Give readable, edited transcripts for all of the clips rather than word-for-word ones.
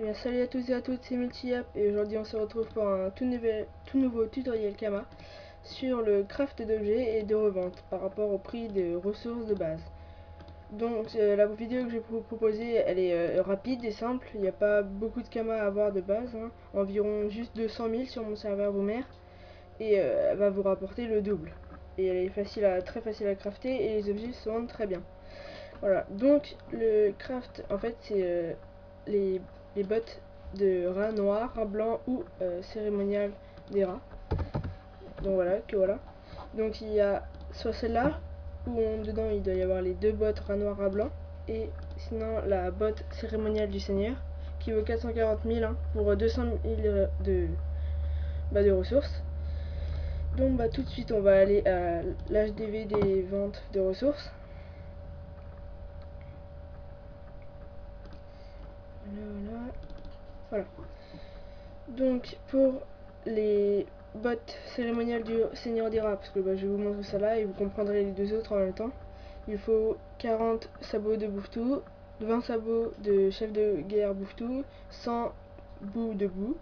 Eh bien, salut à tous et à toutes, c'est Multi-App et aujourd'hui on se retrouve pour un tout nouveau tutoriel Kama sur le craft d'objets et de revente par rapport au prix des ressources de base. Donc la vidéo que je vais vous proposer, elle est rapide et simple, il n'y a pas beaucoup de Kama à avoir de base, hein. Environ juste 200 000 sur mon serveur Boomer et elle va vous rapporter le double. Et elle est très facile à crafter et les objets se vendent très bien. Voilà, donc le craft, en fait, c'est les, les bottes de rats noirs, rats blancs ou cérémonial des rats. Donc voilà. Donc il y a soit celle-là, où dedans il doit y avoir les deux bottes rats noirs, rats blancs, et sinon la botte cérémoniale du seigneur, qui vaut 440 000 hein, pour 200 000 de ressources. Donc tout de suite on va aller à l'HDV des ventes de ressources. Voilà. Donc pour les bottes cérémoniales du Seigneur des Rats, parce que je vais vous montrer ça là et vous comprendrez les deux autres en même temps, il faut 40 sabots de Bouvetou, 20 sabots de chef de guerre Bouvetou, 100 bouts de boue,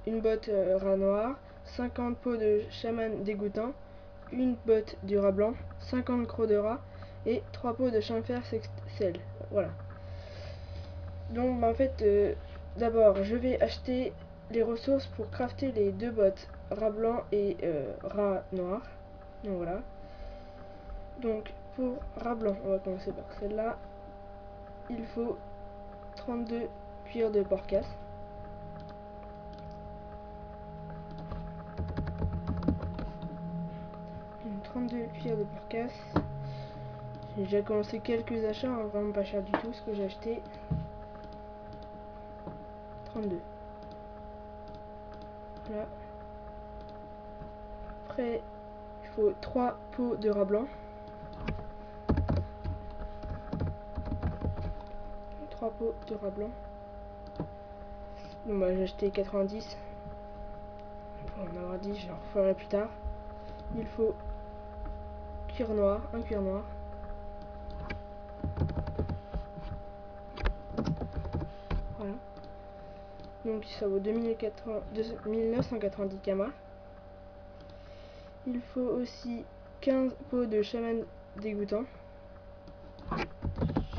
une botte rat noir, 50 pots de chaman dégoûtant, une botte du rat blanc, 50 crocs de rat et 3 pots de chamfer sel. Voilà. Donc en fait, d'abord je vais acheter les ressources pour crafter les deux bottes rat blanc et rat noir. Donc voilà. Donc pour rat blanc, on va commencer par celle-là. Il faut 32 cuirs de porcasse. Donc 32 cuirs de porcasse. J'ai déjà commencé quelques achats, hein, vraiment pas cher du tout ce que j'ai acheté. 32. Voilà. Après, il faut 3 pots de rat blanc. 3 pots de rat blanc. Bon j'ai acheté 90. Pour en avoir 10, je en referai plus tard. Il faut cuir noir, un cuir noir. Voilà. Donc ça vaut 2990 kamas. Il faut aussi 15 pots de chaman dégoûtant.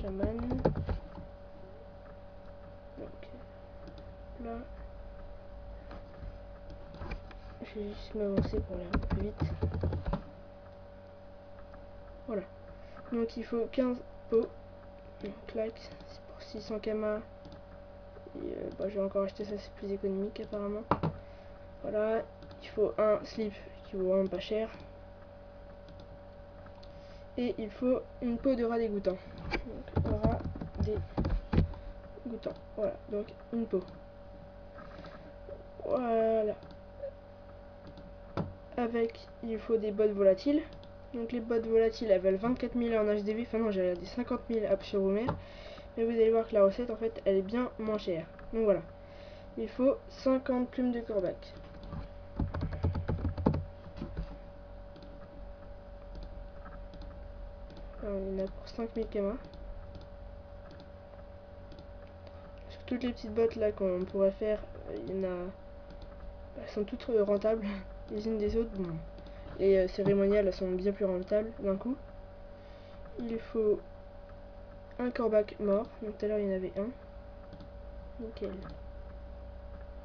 Chaman. Donc là. Je vais juste m'avancer pour aller un peu plus vite. Voilà. Donc il faut 15 pots. Donc clac, c'est pour 600 kamas. Et je vais encore acheter ça, c'est plus économique apparemment. Voilà. Il faut un slip qui vaut vraiment pas cher. Et il faut une peau de rat dégoûtant. Donc rat dégoûtant. Voilà, donc une peau. Voilà. Avec, il faut des bottes volatiles. Donc les bottes volatiles, elles valent 24 000 en HDV. Enfin non, j'ai regardé 50 000 à sur Boomer. Mais vous allez voir que la recette, en fait, elle est bien moins chère. Donc voilà. Il faut 50 plumes de corbac. Alors, il y en a pour 5000 kamas. Sur toutes les petites bottes là qu'on pourrait faire, il y en a. Elles sont toutes rentables les unes des autres. Bon, les cérémoniales elles sont bien plus rentables d'un coup. Il faut un corbac mort. Donc tout à l'heure il y en avait un. Nickel.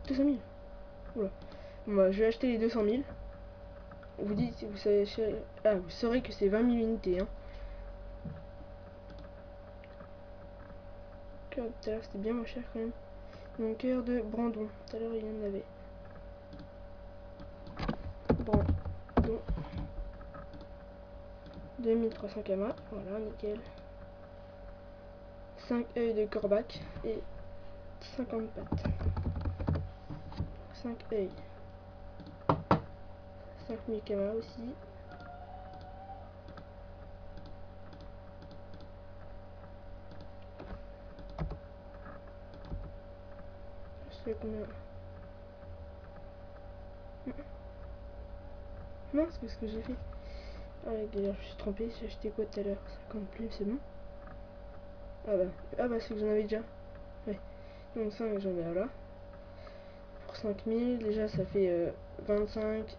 200 000. Oula. Bon, je vais acheter les 200 000. Vous dites, vous savez, vous saurez que c'est 20 000 unités. Hein. Tout à l'heure c'était bien moins cher quand même. Donc cœur de Brandon. Tout à l'heure il y en avait. Brandon. 2300 kamas. Voilà, nickel. 5 œils de corbac et 50 pattes. 5 œils. 5000 kamas aussi. Je sais combien. Non, c'est ce que j'ai fait. Ah, d'ailleurs, je me suis trompé. J'ai acheté quoi tout à l'heure? 50 plumes, c'est bon. Ah bah c'est que j'en avais déjà. Ouais. Donc 5 j'en ai là. Pour 5000, déjà ça fait 25.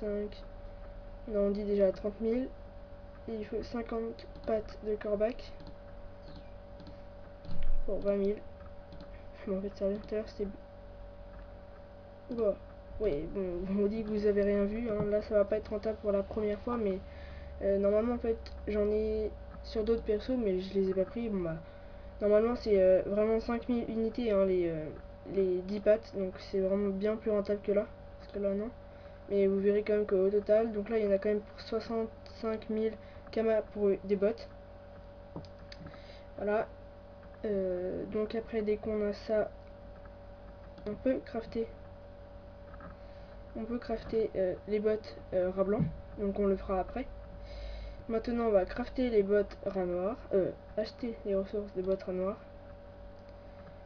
5. On dit déjà 30 000. Et il faut 50 pattes de corbac pour 20 000. Mais en fait, ça tout à l'heure c'était. Bon, oui, bon, on dit que vous avez rien vu. Hein. Là, ça va pas être rentable pour la première fois, mais normalement, en fait, j'en ai sur d'autres persos, mais je les ai pas pris. Bon, bah, normalement, c'est vraiment 5000 unités, hein, les 10 pattes, donc c'est vraiment bien plus rentable que là. Parce que là, non. Mais vous verrez quand même qu'au total, donc là, il y en a quand même pour 65 000 kamas pour des bots. Voilà. Donc après, dès qu'on a ça, on peut crafter. Les bottes rat blanc, donc on le fera après. Maintenant, on va crafter les bottes rat noir, acheter les ressources des bottes rat noir.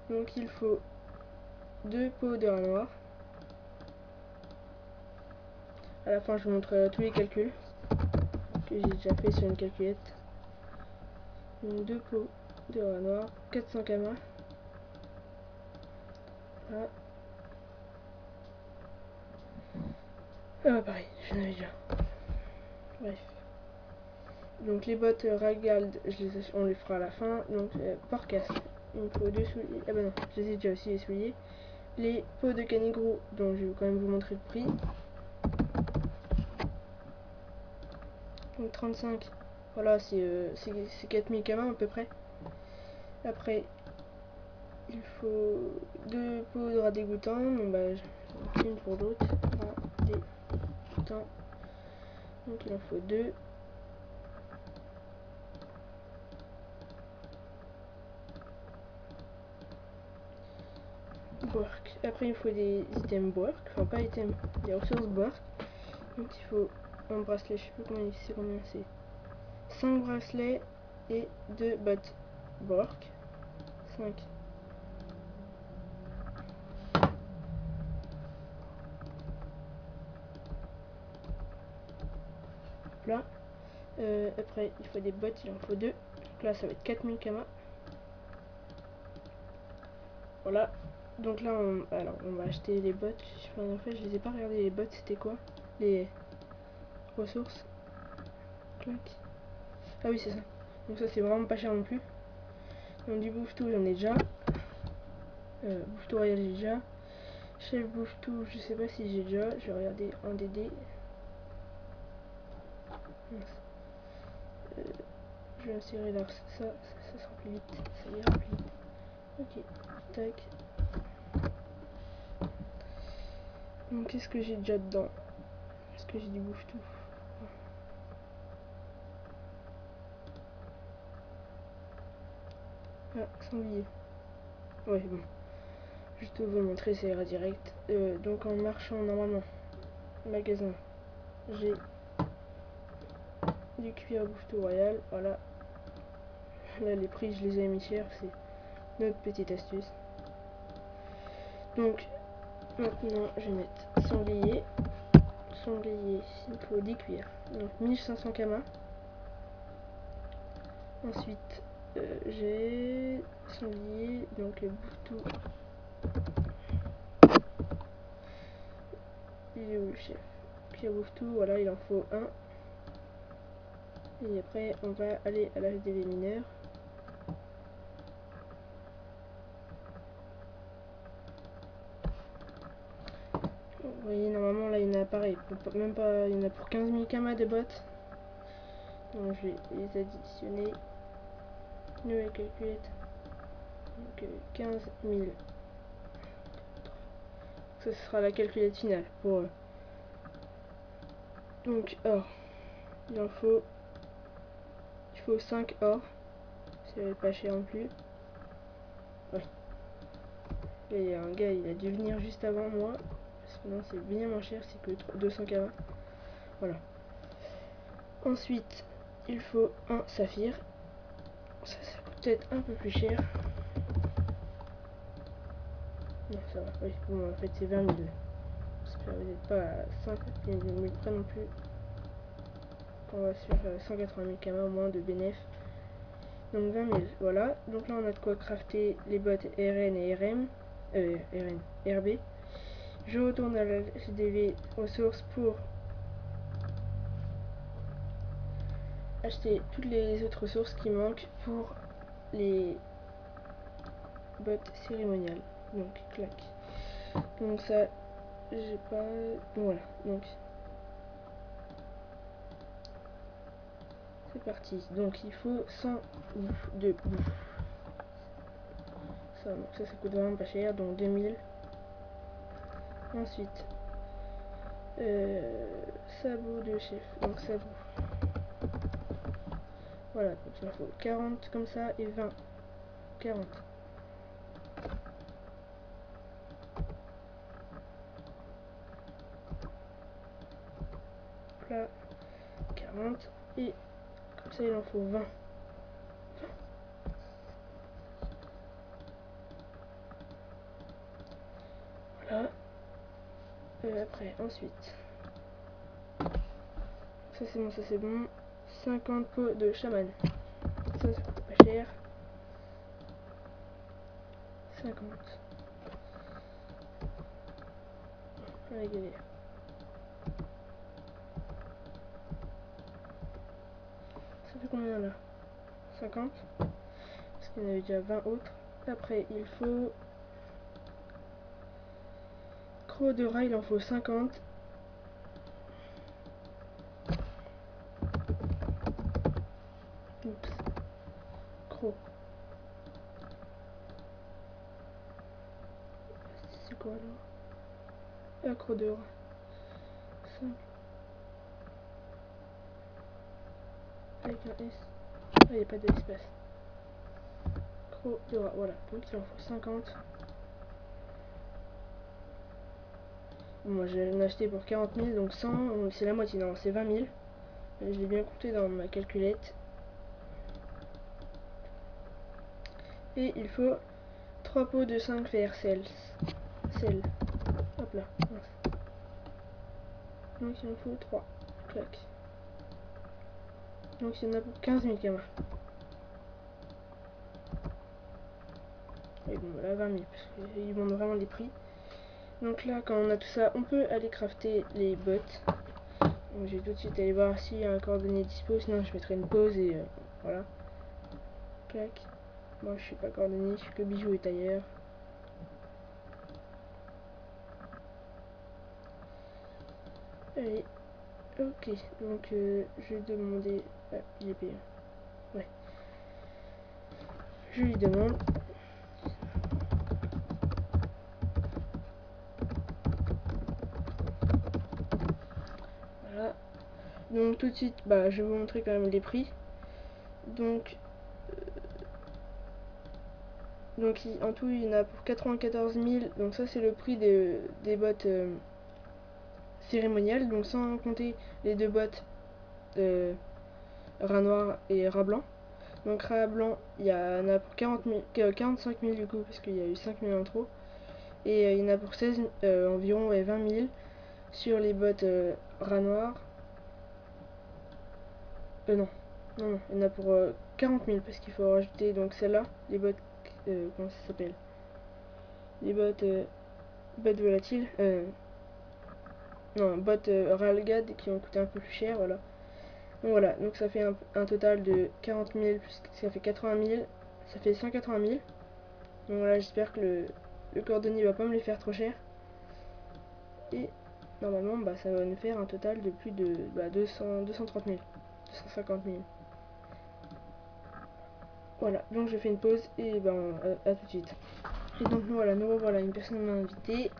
Donc il faut 2 peaux de rat noir. À la fin, je vous montre tous les calculs que j'ai déjà fait sur une calculette. Donc 2 peaux de rat noir, 400 kamas. Voilà. Pareil, j'en avais déjà. Bref. Donc les bottes Ragald, on les fera à la fin. Donc Porcas, il me faut 2 souliers. Ah bah non, je les ai déjà aussi les souliers. Les peaux de canigrou, dont je vais quand même vous montrer le prix. Donc 35, voilà, c'est 4000 kamas à peu près. Après, il faut 2 peaux de rat dégoûtant. Donc bah, une pour l'autre. Rat dégoûtant. Donc il en faut 2. Bork. Après, il faut des items Bork. Enfin, pas items, des ressources Bork. Donc, il faut un bracelet. Je sais plus combien c'est. 5 bracelets et 2 bottes Bork. 5. Là. Après, il faut des bottes. Il en faut 2. Donc là, ça va être 4000 kamas. Voilà. Donc là, on va acheter les bottes. En fait, je les ai pas regardé les bottes. C'était quoi? Les ressources. Clac. Ah oui, c'est ça. Donc ça, c'est vraiment pas cher non plus. Donc du bouffe-tout, j'en ai déjà. Bouffe-tout royal, j'ai déjà. Chef bouffe-tout, je sais pas si j'ai déjà. Je vais regarder en DD. Je vais insérer là. Ça sera plus vite. Ça ira plus vite. Ok. Tac. Donc qu'est-ce que j'ai déjà dedans? Est-ce que j'ai du bouffe-tout? Ah, sanglier. Ouais, bon. Juste vous montrer, ça ira direct. Donc en marchant normalement, magasin, j'ai du cuir bouffe-tout royal. Voilà. Là, les prix, je les ai mis chers. C'est notre petite astuce. Donc, maintenant, je vais mettre sanglier. Sanglier, il faut 10 cuirs. Donc, 1500 kamas. Ensuite, j'ai sanglier. Donc, bouffe-tout. Il est où le chef? Cuir bouffe-tout, voilà, il en faut un. Et après, on va aller à l'âge des mineurs. Vous voyez, normalement, là, il y en a pareil. Même pas, il y en a pour 15 000 kamas de bottes. Donc, je vais les additionner. Nouvelle calculette. Donc, 15 000. Ça sera la calculette finale pour eux. Donc, or. Il faut 5 or. C'est pas cher non plus. Ouais. Et un gars, il a dû venir juste avant moi. Parce que non, c'est bien moins cher, c'est que 200 kamas. Voilà. Ensuite, il faut un saphir. Ça coûte peut-être un peu plus cher. Non, ça va. Oui, bon, en fait, c'est 20 000. J'espère que vous n'êtes pas à 50 000 près non plus. On va se faire 180 000 kamas au moins de bénéf. Donc 20 000, voilà. Donc là on a de quoi crafter les bottes RN et RM. RN, RB. Je retourne à la GDV ressources pour acheter toutes les autres ressources qui manquent pour les bottes cérémoniales. Donc clac. Donc ça, j'ai pas... Voilà, donc c'est parti. Donc il faut 100 de bouffe. Ça coûte vraiment pas cher, donc 2000. Ensuite, sabot de chef, donc sabot. Voilà, donc il en faut 40 comme ça et 20. 40. Là, 40 et comme ça il en faut 20. Voilà. Après, ensuite. Ça c'est bon, ça c'est bon. 50 pots de chaman. Ça coûte pas cher. 50. La galère. Ça fait combien là? 50. Parce qu'il y en avait déjà 20 autres. Après, il faut... Croc de rat, il en faut 50. Oups. Croc. C'est quoi là? Croc de rat. 5. Avec un S. Ah, il n'y a pas d'espace. Croc de rat, voilà. Donc il en faut 50. Moi je l'ai acheté pour 40 000, donc 100, c'est la moitié, non, c'est 20 000. Je l'ai bien compté dans ma calculette. Et il faut 3 pots de 5 fer sel. Hop là. Donc il en faut 3. Clac. Donc il y en a pour 15 000 kamas. Et bon, là 20 000, parce qu'ils vendent vraiment les prix. Donc là, quand on a tout ça, on peut aller crafter les bottes. Donc je vais tout de suite aller voir s'il y a un cordonnier dispo, sinon je mettrai une pause et voilà. Clac. Moi je suis pas cordonnier, je suis que bijoux et tailleur. Allez, ok, donc je vais demander... Ah, il est payé. Ouais. Je lui demande. Voilà. Donc tout de suite, bah, je vais vous montrer quand même les prix. Donc en tout, il y en a pour 94 000. Donc ça, c'est le prix des bottes cérémoniales. Donc sans compter les deux bottes rat noir et rat blanc. Donc rat blanc, il y en a pour 45 000 du coup, parce qu'il y a eu 5 000 en trop. Et il y en a pour 16, environ 20 000 sur les bottes rat noir. Non, il y en a pour 40 000 parce qu'il faut rajouter donc celle-là, les bottes, comment ça s'appelle? Les bottes, bottes volatiles, non, bottes Ralgad qui ont coûté un peu plus cher, voilà. Donc voilà, donc ça fait un total de 40 000, ça fait 80 000, ça fait 180 000. Donc voilà, j'espère que le cordonnier va pas me les faire trop cher. Et normalement, bah, ça va nous faire un total de plus de 230 000, 250 000. Voilà, donc je fais une pause et ben à tout de suite. Et donc voilà, nous revoilà, une personne m'a invité.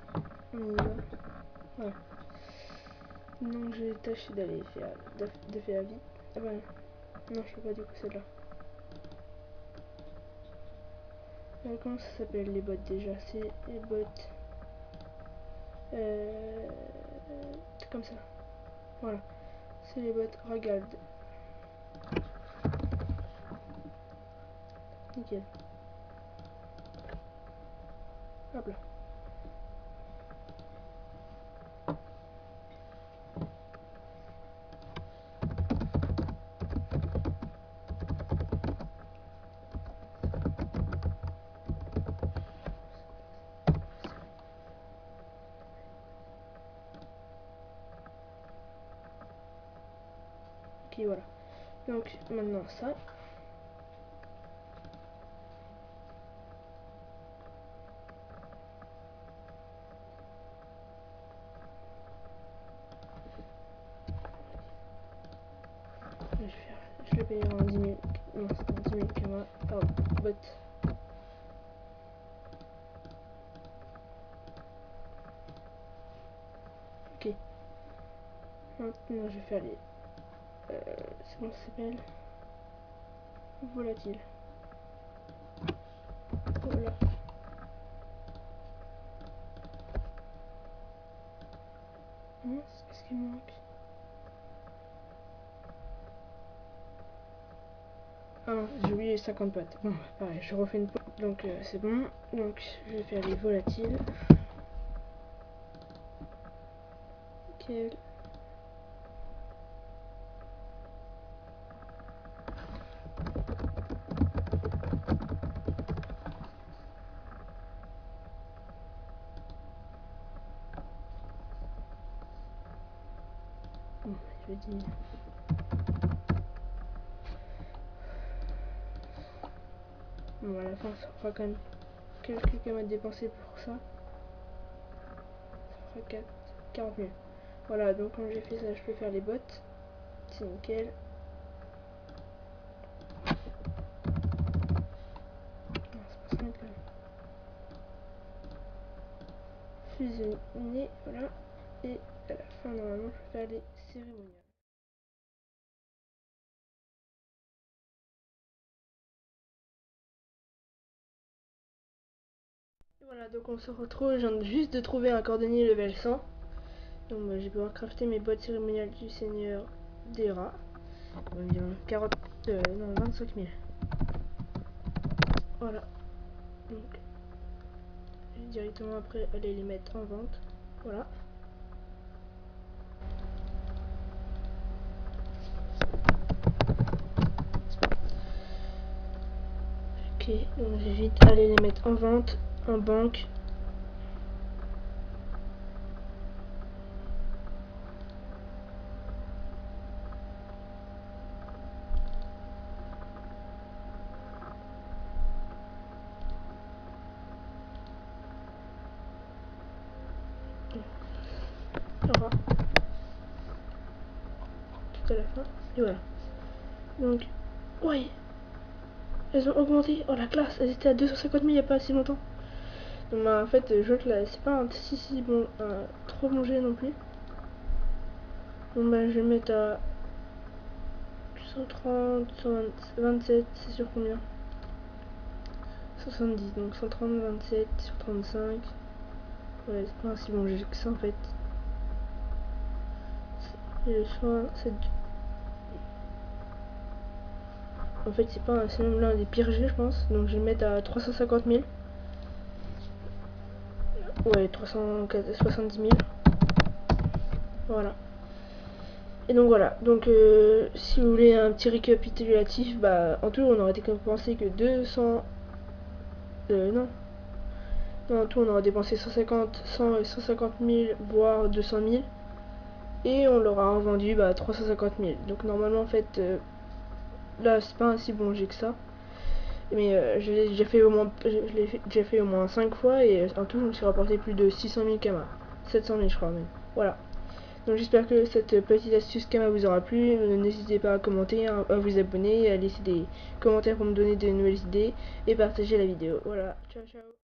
On y va. Voilà. Donc j'ai tâché d'aller faire de faire vite. Ah bah non, je peux pas du coup celle-là. Comment ça s'appelle les bottes déjà? C'est les bottes euh, comme ça. Voilà. C'est les bottes Ragald. Nickel. Hop là. voilà. Donc maintenant ça. Je le paye en 10 000. Non, c'est en 10 000 Kama. Pardon, bot. Ok. Maintenant, je vais faire les. C'est comment ça s'appelle? Volatile. Voilà. Mince, qu'est-ce qu'il me manque? Ah non, j'ai oublié les 50 potes. Bon, pareil, je refais une pause. Donc c'est bon. Donc je vais faire les volatiles. Nickel. Bon, je vais dire. Bon, à la fin, ça fera quand même quelques Kama dépensés pour ça. Ça fera 40 000. Voilà, donc quand j'ai fait ça, je peux faire les bottes. C'est nickel. Non, c'est pas 5 quand même. Fusionner, voilà. Et à la fin, normalement, je peux faire les cérémoniales. Voilà, donc on se retrouve, je viens juste de trouver un cordonnier level 100. Donc bah, je vais pouvoir crafter mes bottes cérémoniales du seigneur des rats. Environ 25 000. Voilà. Donc je vais directement après aller les mettre en vente. Voilà. Ok, donc je vais vite aller les mettre en vente, en banque. Voilà. Tout à la fin. Et voilà. Donc, ouais. Elles ont augmenté. Oh la classe, elles étaient à 250 000 il n'y a pas assez longtemps. Donc bah, en fait, je vois que là, c'est pas un si bon, trop bon jet non plus. Bon bah, je vais mettre à 130, 127, c'est sur combien? 70, donc 130, 27 sur 35. Ouais, c'est pas un si bon jet que ça en fait. Et le soin, c'est. En fait, c'est même l'un des pires jets, je pense. Donc je vais le mettre à 350 000. Ouais, 370 000. Voilà. Et donc voilà. Donc si vous voulez un petit récapitulatif, bah en tout on aurait dépensé que 200. Non. Non, en tout on aurait dépensé 150, 100 et 150 000, voire 200 000. Et on l'aura revendu bah 350 000. Donc normalement en fait là c'est pas un si bon jet que ça. Mais je l'ai déjà fait au moins, déjà fait au moins 5 fois et en tout je me suis rapporté plus de 600 000 Kama. 700 000 je crois même. Voilà. Donc j'espère que cette petite astuce Kama vous aura plu. N'hésitez pas à commenter, à vous abonner, à laisser des commentaires pour me donner de nouvelles idées et partager la vidéo. Voilà. Ciao ciao.